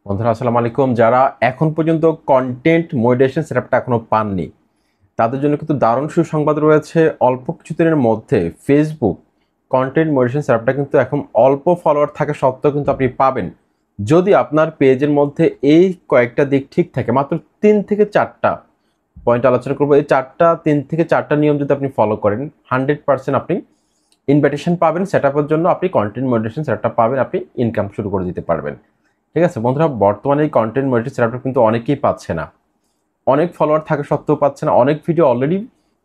বন্ধুরা আসসালামু আলাইকুম। যারা এখন পর্যন্ত কন্টেন্ট মনিটাইজেশন সেটআপটা এখনো পাননি তাদের জন্য কিন্তু দারুণ সুসংবাদ রয়েছে। অল্প কিছুদিনের মধ্যে ফেসবুক কন্টেন্ট মনিটাইজেশন সেটআপটা কিন্তু এখন অল্প ফলোয়ার থাকা সত্ত্বেও কিন্তু আপনি পাবেন, যদি আপনার পেজের মধ্যে এই কয়েকটা দিক ঠিক থাকে। মাত্র 3 থেকে 4টা পয়েন্ট আলোচনা করবো। এই 3 থেকে 4টা নিয়ম যদি আপনি ফলো করেন 100% আপনি ইনভাইটেশন পাবেন সেটআপের জন্য, আপনি কন্টেন্ট মনিটাইজেশন সেটআপটা পাবেন, আপনি ইনকাম শুরু করে দিতে পারবেন। ঠিক আছে বন্ধুরা, বর্তমানে এই কন্টেন্ট মনিটাইজেশন সেটআপটা কিন্তু অনেকেই পাচ্ছে না, অনেক ফলোয়ার থাকা সত্ত্বেও পাচ্ছে না, অনেক ভিডিও অলরেডি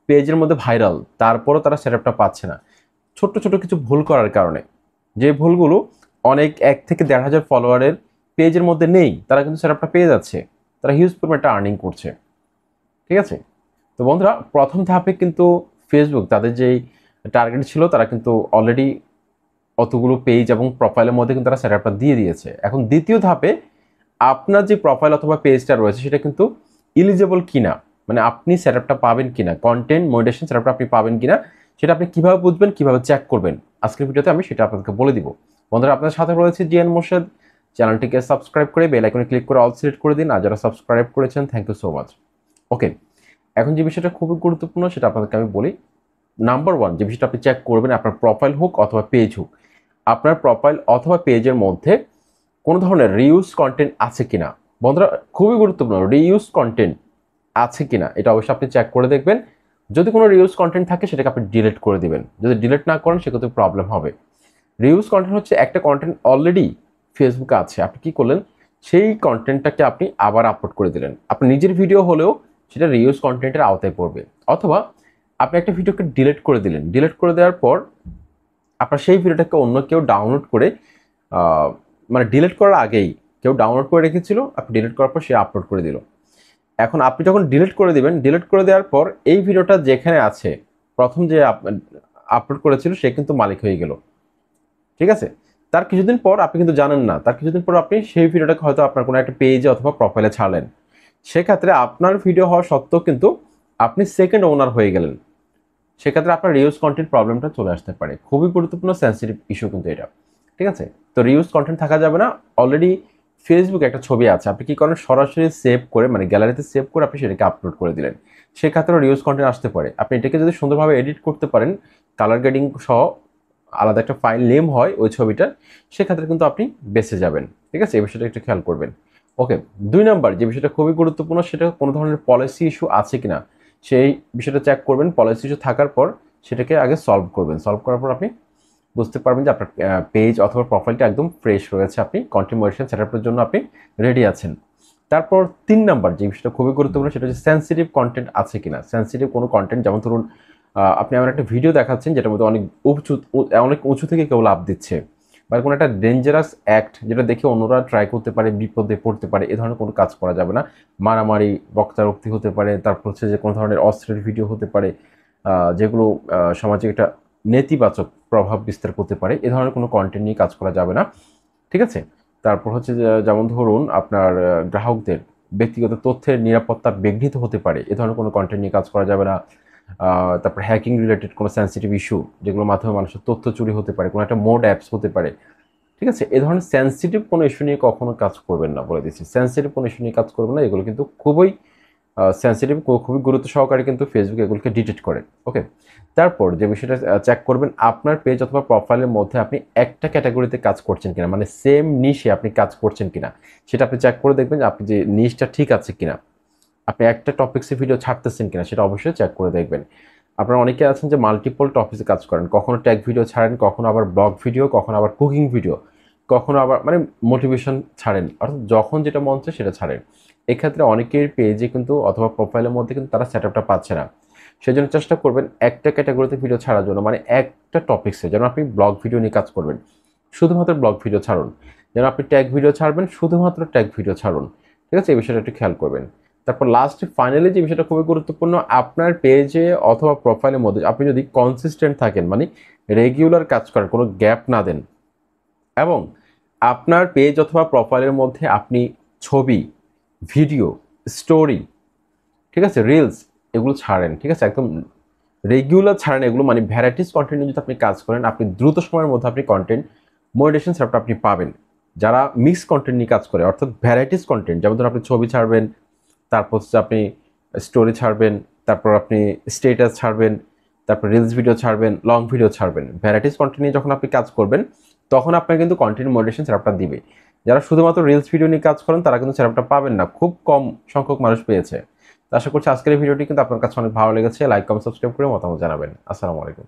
পেজের মধ্যে ভাইরাল তারপরও তারা সেটআপটা পাচ্ছে না ছোট্ট ছোট কিছু ভুল করার কারণে। যে ভুলগুলো অনেক 1 থেকে 1.5 হাজার ফলোয়ারের পেজের মধ্যে নেই, তারা কিন্তু সেটআপটা পেয়ে যাচ্ছে, তারা হিউজ পরিমাণে একটা আর্নিং করছে। ঠিক আছে, তো বন্ধুরা প্রথম ধাপে কিন্তু ফেসবুক তাদের যেই টার্গেট ছিল তারা কিন্তু অলরেডি অতগুলো পেজ এবং প্রোফাইলের মধ্যে কিন্তু তারা সেটআপটা দিয়ে দিয়েছে। এখন দ্বিতীয় ধাপে আপনার যে প্রোফাইল অথবা পেজটা রয়েছে সেটা কিন্তু এলিজেবল কিনা, মানে আপনি সেটআপটা পাবেন কিনা, কন্টেন্ট মনিটাইজেশন সেটআপটা আপনি পাবেন কিনা, সেটা আপনি কিভাবে বুঝবেন, কিভাবে চেক করবেন, আজকের ভিডিওতে আমি সেটা আপনাদেরকে বলে দিব। বন্ধুরা আপনাদের সাথে রয়েছে জিএন মোর্শেদ। চ্যানেলটিকে সাবস্ক্রাইব করে বেল আইকনে ক্লিক করে অল সিলেক্ট করে দিন, আর যারা সাবস্ক্রাইব করেছেন থ্যাংক ইউ সো মাচ। ওকে, এখন যে বিষয়টা খুবই গুরুত্বপূর্ণ সেটা আপনাদেরকে আমি বলি। নাম্বার ওয়ান যে বিষয়টা আপনি চেক করবেন, আপনার প্রোফাইল হোক অথবা পেজ হোক, আপনার প্রোফাইল অথবা পেজের মধ্যে কোনো ধরনের রিউজ কন্টেন্ট আছে কিনা। বন্ধুরা খুবই গুরুত্বপূর্ণ, রিউজ কন্টেন্ট আছে কিনা এটা অবশ্যই আপনি চেক করে দেখবেন। যদি কোনো রিউজ কন্টেন্ট থাকে সেটাকে আপনি ডিলিট করে দিবেন, যদি ডিলিট না করেন সেক্ষেত্রে প্রবলেম হবে। রিউজ কন্টেন্ট হচ্ছে একটা কন্টেন্ট অলরেডি ফেসবুকে আছে, আপনি কি করলেন, সেই কন্টেন্টটাকে আপনি আবার আপলোড করে দিলেন। আপনার নিজের ভিডিও হলেও সেটা রিউজ কন্টেন্টের আওতায় পড়বে। অথবা আপনি একটা ভিডিওকে ডিলিট করে দিলেন, ডিলিট করে দেওয়ার পর আপনার সেই ভিডিওটাকে অন্য কেউ ডাউনলোড করে মানে ডিলিট করার আগেই কেউ ডাউনলোড করে রেখেছিল, আপনি ডিলিট করার পর সে আপলোড করে দিল। এখন আপনি যখন ডিলিট করে দিবেন, ডিলিট করে দেওয়ার পর এই ভিডিওটা যেখানে আছে প্রথম যে আপলোড করেছিল সে কিন্তু মালিক হয়ে গেল। ঠিক আছে, তার কিছুদিন পর আপনি কিন্তু জানেন না, তার কিছুদিন পর আপনি সেই ভিডিওটাকে হয়তো আপনার কোনো একটা পেজে অথবা প্রোফাইলে ছাড়লেন, সেক্ষেত্রে আপনার ভিডিও হওয়া সত্ত্বেও কিন্তু আপনি সেকেন্ড ওনার হয়ে গেলেন, সেক্ষেত্রে আপনার রিউজ কন্টেন্ট প্রবলেমটা চলে আসতে পারে। খুবই গুরুত্বপূর্ণ সেন্সিটিভ ইস্যু কিন্তু এটা। ঠিক আছে, তো রিউজ কন্টেন্ট থাকা যাবে না। অলরেডি ফেসবুকে একটা ছবি আছে, আপনি কি করেন সরাসরি সেভ করে মানে গ্যালারিতে সেভ করে আপনি সেটাকে আপলোড করে দিলেন, সেক্ষেত্রে রিউজ কন্টেন্ট আসতে পারে। আপনি এটাকে যদি সুন্দরভাবে এডিট করতে পারেন, কালার গ্রেডিং সহ আলাদা একটা ফাইল নেম হয় ওই ছবিটার, সেক্ষেত্রে কিন্তু আপনি বেঁচে যাবেন। ঠিক আছে, এই বিষয়টা একটু খেয়াল করবেন। ওকে, 2 নম্বর যে বিষয়টা খুবই গুরুত্বপূর্ণ সেটা কোনো ধরনের পলিসি ইস্যু আছে কিনা সেই বিষয়টা চেক করবেন। পলিসি ইস্যু থাকার পর সেটাকে আগে সলভ করবেন, সলভ করার পর আপনি বুঝতে পারবেন যে আপনার পেজ অথবা প্রোফাইলটা একদম ফ্রেশ রয়েছে, আপনি কন্টেন্ট মনিটাইজেশন সেটআপের জন্য আপনি রেডি আছেন। তারপর 3 নম্বর যে বিষয়টা খুবই গুরুত্বপূর্ণ সেটা হচ্ছে সেন্সিটিভ কন্টেন্ট আছে কিনা। সেন্সিটিভ কোনো কন্টেন্ট, যেমন ধরুন আপনি আমার একটা ভিডিও দেখাচ্ছেন যেটার মধ্যে অনেক উঁচু থেকে কেউ লাভ দিচ্ছে, বা কোনো একটা ডেঞ্জারাস অ্যাক্ট যেটা দেখে অন্যরা ট্রাই করতে পারে, বিপদে পড়তে পারে, এ ধরনের কোনো কাজ করা যাবে না। মারামারি, রক্তারক্তি হতে পারে, তারপর হচ্ছে যে কোনো ধরনের অস্ত্রের ভিডিও হতে পারে, যেগুলো সমাজে একটা নেতিবাচক প্রভাব বিস্তার করতে পারে, এ ধরনের কোনো কন্টেন্ট নিয়ে কাজ করা যাবে না। ঠিক আছে, তারপর হচ্ছে যে যেমন ধরুন আপনার গ্রাহকদের ব্যক্তিগত তথ্যের নিরাপত্তা বিঘ্নিত হতে পারে, এ ধরনের কোনো কন্টেন্ট নিয়ে কাজ করা যাবে না। তারপর হ্যাকিং রিলেটেড কোনো সেন্সিটিভ ইস্যু যেগুলোর মাধ্যমে মানুষের তথ্য চুরি হতে পারে, কোনো একটা মোড অ্যাপস হতে পারে। ঠিক আছে, এ ধরনের সেন্সিটিভ কোনো ইস্যু নিয়ে কখনো কাজ করবেন না, বলে দিচ্ছি সেন্সিটিভ কোনো ইস্যু নিয়ে কাজ করবেন না, এগুলো কিন্তু খুবই সেন্সিটিভ, খুবই গুরুত্ব সহকারে কিন্তু ফেসবুক এগুলোকে ডিটেক্ট করে। ওকে, তারপর যে বিষয়টা চেক করবেন, আপনার পেজ অথবা প্রোফাইলের মধ্যে আপনি একটা ক্যাটাগরিতে কাজ করছেন কিনা, মানে সেম নিশে আপনি কাজ করছেন কিনা সেটা আপনি চেক করে দেখবেন যে আপনি যে নিশটা ঠিক আছে কিনা, আপনি একটা টপিক্সে ভিডিও ছাড়তেছেন কিনা সেটা অবশ্যই চেক করে দেখবেন। আপনারা অনেকে আছেন যে মাল্টিপল টপিক্সে কাজ করেন, কখনো ট্যাগ ভিডিও ছাড়েন, কখনো আবার ব্লগ ভিডিও, কখনো আবার কুকিং ভিডিও, কখনো আবার মানে মোটিভেশন ছাড়েন, অর্থাৎ যখন যেটা মন চায় সেটা ছাড়েন। এক্ষেত্রে অনেকের পেজে কিন্তু অথবা প্রোফাইলের মধ্যে কিন্তু তারা সেটআপটা পাচ্ছে না। সেজন্য চেষ্টা করবেন একটা ক্যাটাগরিতে ভিডিও ছাড়ার জন্য, মানে একটা টপিক্সে যেন আপনি ব্লগ ভিডিও নিয়ে কাজ করবেন, শুধুমাত্র ব্লগ ভিডিও ছাড়ুন। যেন আপনি ট্যাগ ভিডিও ছাড়বেন, শুধুমাত্র ট্যাগ ভিডিও ছাড়ুন। ঠিক আছে, এই বিষয়টা একটু খেয়াল করবেন। তারপর লাস্ট ফাইনালি যে বিষয়টা খুবই গুরুত্বপূর্ণ, আপনার পেজে অথবা প্রোফাইলের মধ্যে আপনি যদি কনসিস্টেন্ট থাকেন, মানে রেগুলার কাজ করেন, কোনো গ্যাপ না দেন, এবং আপনার পেজ অথবা প্রোফাইলের মধ্যে আপনি ছবি, ভিডিও, স্টোরি, ঠিক আছে, রিলস এগুলো ছাড়েন, ঠিক আছে, একদম রেগুলার ছাড়েন এগুলো, মানে ভ্যারাইটিস কন্টেন্ট যদি আপনি কাজ করেন, আপনি দ্রুত সময়ের মধ্যে আপনি কন্টেন্ট মনিটাইজেশন সেটআপটা আপনি পাবেন। যারা মিক্স কন্টেন্ট নিয়ে কাজ করে, অর্থাৎ ভ্যারাইটিস কন্টেন্ট, যেমন ধরুন আপনি ছবি ছাড়বেন, তারপর হচ্ছে আপনি স্টোরি ছাড়বেন, তারপর আপনি স্টেটাস ছাড়বেন, তারপর রিলস ভিডিও ছাড়বেন, লং ভিডিও ছাড়বেন, ভ্যারাইটিস কন্টেন্ট নিয়ে যখন আপনি কাজ করবেন তখন আপনার কিন্তু কন্টেন্ট মডারেশন সেটআপটা দিবে। যারা শুধুমাত্র রিলস ভিডিও নিয়ে কাজ করেন তারা কিন্তু সেটআপটা পাবেন না, খুব কম সংখ্যক মানুষ পেয়েছে। তো আশা করছি আজকের এই ভিডিওটি কিন্তু আপনার কাছে অনেক ভালো লেগেছে। লাইক, কমেন্ট, সাবস্ক্রাইব করে মতামত জানাবেন। আসসালামু আলাইকুম।